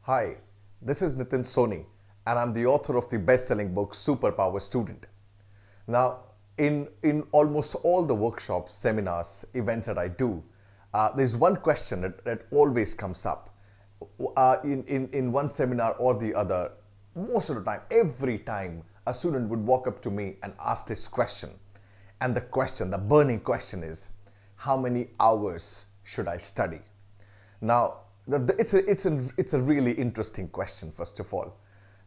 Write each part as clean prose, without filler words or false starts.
Hi, this is Nitin Soni, and I'm the author of the best-selling book Superpower Student. Now, in almost all the workshops, seminars, events that I do, there's one question that always comes up. In one seminar or the other, most of the time, every time, a student would walk up to me and ask this question. And the burning question is, how many hours should I study? Now, it's a really interesting question, first of all.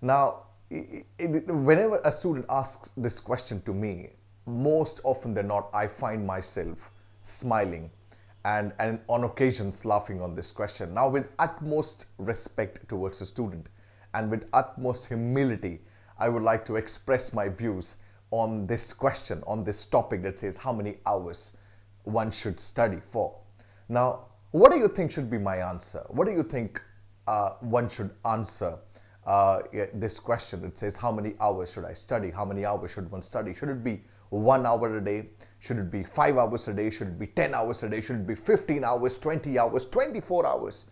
Now, whenever a student asks this question to me, most often than not, I find myself smiling and on occasions laughing on this question. Now, with utmost respect towards the student and with utmost humility, I would like to express my views on this question, on this topic that says how many hours one should study for. Now, what do you think should be my answer? What do you think one should answer this question? It says, how many hours should I study? How many hours should one study? Should it be 1 hour a day? Should it be 5 hours a day? Should it be 10 hours a day? Should it be 15 hours, 20 hours, 24 hours?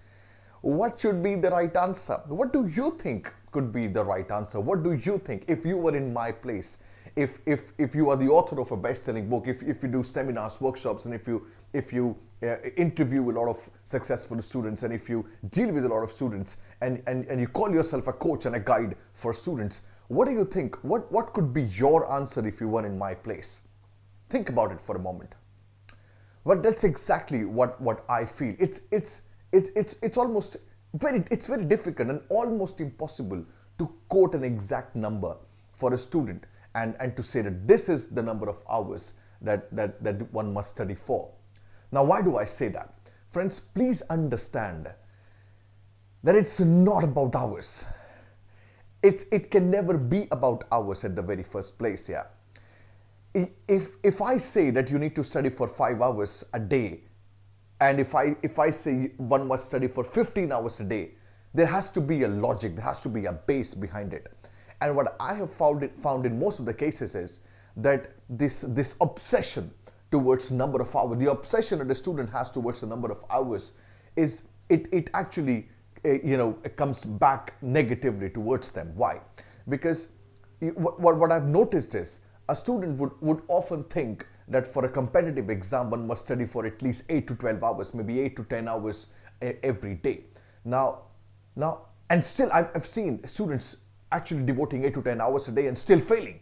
What should be the right answer? What do you think could be the right answer? What do you think if you were in my place? If you are the author of a best-selling book, if you do seminars, workshops, and if you interview a lot of successful students, and if you deal with a lot of students, and you call yourself a coach and a guide for students, what do you think? What could be your answer if you were in my place? Think about it for a moment. Well, that's exactly what I feel. It's almost very difficult and almost impossible to quote an exact number for a student and to say that this is the number of hours that one must study for. Now, why do I say that? Friends, please understand that it's not about hours. It can never be about hours at the very first place, yeah. If I say that you need to study for 5 hours a day, and if I say one must study for 15 hours a day, there has to be a logic, there has to be a base behind it. And what I have found in most of the cases is that this obsession towards number of hours, the obsession that the student has towards the number of hours, is it actually it comes back negatively towards them. Why? Because what I've noticed is a student would often think that for a competitive exam one must study for at least 8 to 12 hours, maybe 8 to 10 hours every day. Now, and still I've seen students actually devoting 8 to 10 hours a day and still failing.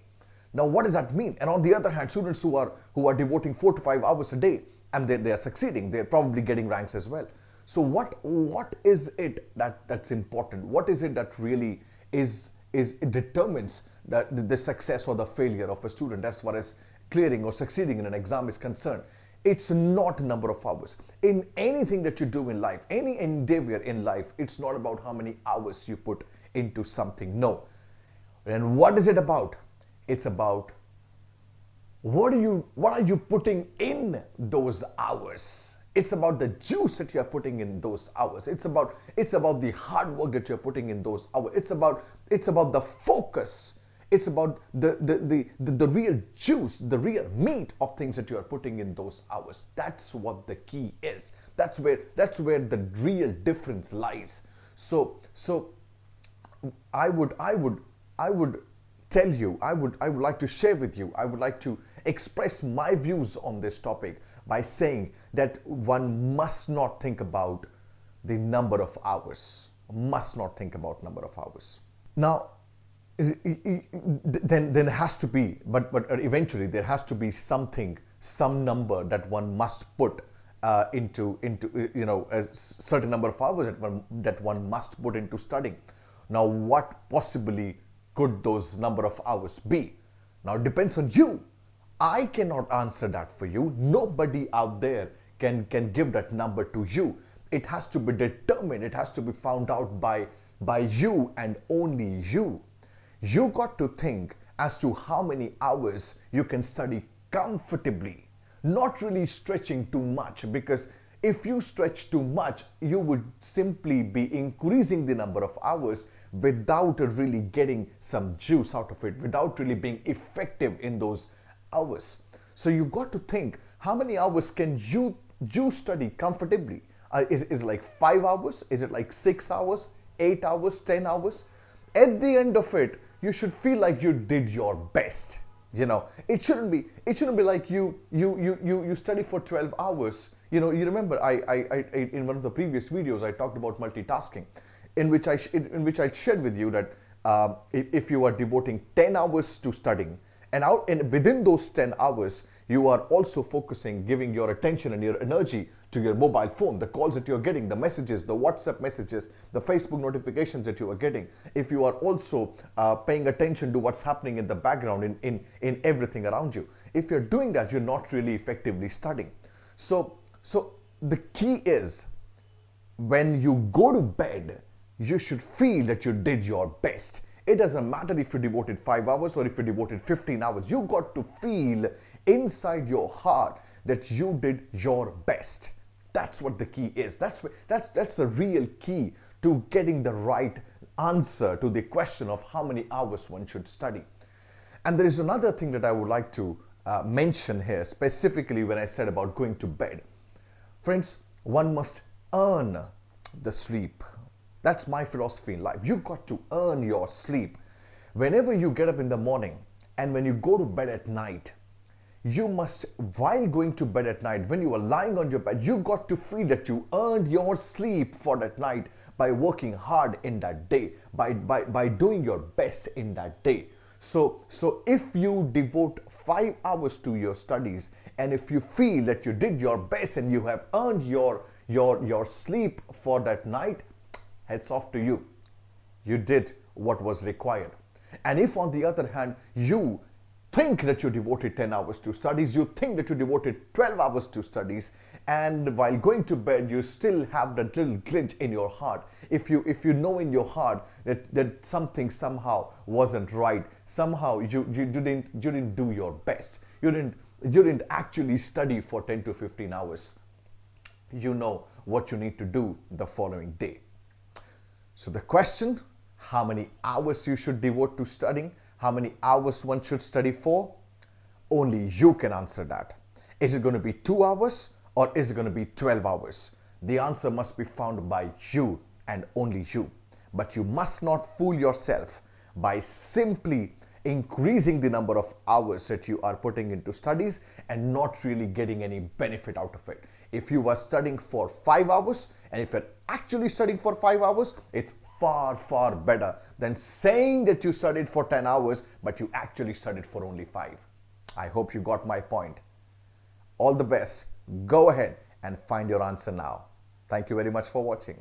Now, what does that mean? And on the other hand, students who are devoting 4 to 5 hours a day and they are succeeding, they're probably getting ranks as well. So what is it that's important? What is it that really it determines the success or the failure of a student as far as clearing or succeeding in an exam is concerned? It's not number of hours. In anything that you do in life, any endeavor in life, it's not about how many hours you put into something. No. And what is it about? It's about what are you putting in those hours? It's about the juice that you're putting in those hours. It's about the hard work that you're putting in those hours. It's about the focus. It's about the real juice, the real meat of things that you are putting in those hours. That's what the key is. That's where the real difference lies. So I would tell you, I would like to share with you, I would like to express my views on this topic by saying that one must not think about the number of hours. Must not think about number of hours. Now, then has to be, but eventually there has to be something, some number that one must put into a certain number of hours that one must put into studying. Now, what possibly could those number of hours be? Now, it depends on you. I cannot answer that for you. Nobody out there can give that number to you. It has to be determined. It has to be found out by you and only you. You got to think as to how many hours you can study comfortably, not really stretching too much, because if you stretch too much, you would simply be increasing the number of hours without really getting some juice out of it, without really being effective in those hours. So you got to think, how many hours can you study comfortably? Is it like 5 hours? Is it like 6 hours? 8 hours, 10 hours, at the end of it, you should feel like you did your best. It shouldn't be like you study for 12 hours. You remember I in one of the previous videos I talked about multitasking, in which I shared with you that if you are devoting 10 hours to studying, and within those 10 hours you are also focusing, giving your attention and your energy to your mobile phone, the calls that you're getting, the messages, the WhatsApp messages, the Facebook notifications that you are getting, if you are also paying attention to what's happening in the background, in everything around you, if you're doing that, you're not really effectively studying. So the key is, when you go to bed, you should feel that you did your best. It doesn't matter if you devoted 5 hours or if you devoted 15 hours. You got to feel inside your heart that you did your best. That's what the key is. That's the real key to getting the right answer to the question of how many hours one should study. And there is another thing that I would like to mention here, specifically when I said about going to bed. Friends, one must earn the sleep. That's my philosophy in life. You've got to earn your sleep. Whenever you get up in the morning and when you go to bed at night, you must, while going to bed at night, when you are lying on your bed, you got to feel that you earned your sleep for that night by working hard in that day, by doing your best in that day. So if you devote 5 hours to your studies, and if you feel that you did your best and you have earned your sleep for that night, heads off to you. You did what was required. And if, on the other hand, you think that you devoted 10 hours to studies, you think that you devoted 12 hours to studies, and while going to bed you still have that little glitch in your heart, if you know in your heart that something somehow wasn't right, somehow you didn't do your best, you didn't actually study for 10 to 15 hours, you know what you need to do the following day. So the question, how many hours you should devote to studying, how many hours one should study for, only you can answer that. Is it going to be 2 hours or is it going to be 12 hours? The answer must be found by you and only you. But you must not fool yourself by simply increasing the number of hours that you are putting into studies and not really getting any benefit out of it. If you are studying for 5 hours, and if you're actually studying for 5 hours, it's far better than saying that you studied for 10 hours but you actually studied for only 5. I hope you got my point. All the best. Go ahead and find your answer now. Thank you very much for watching.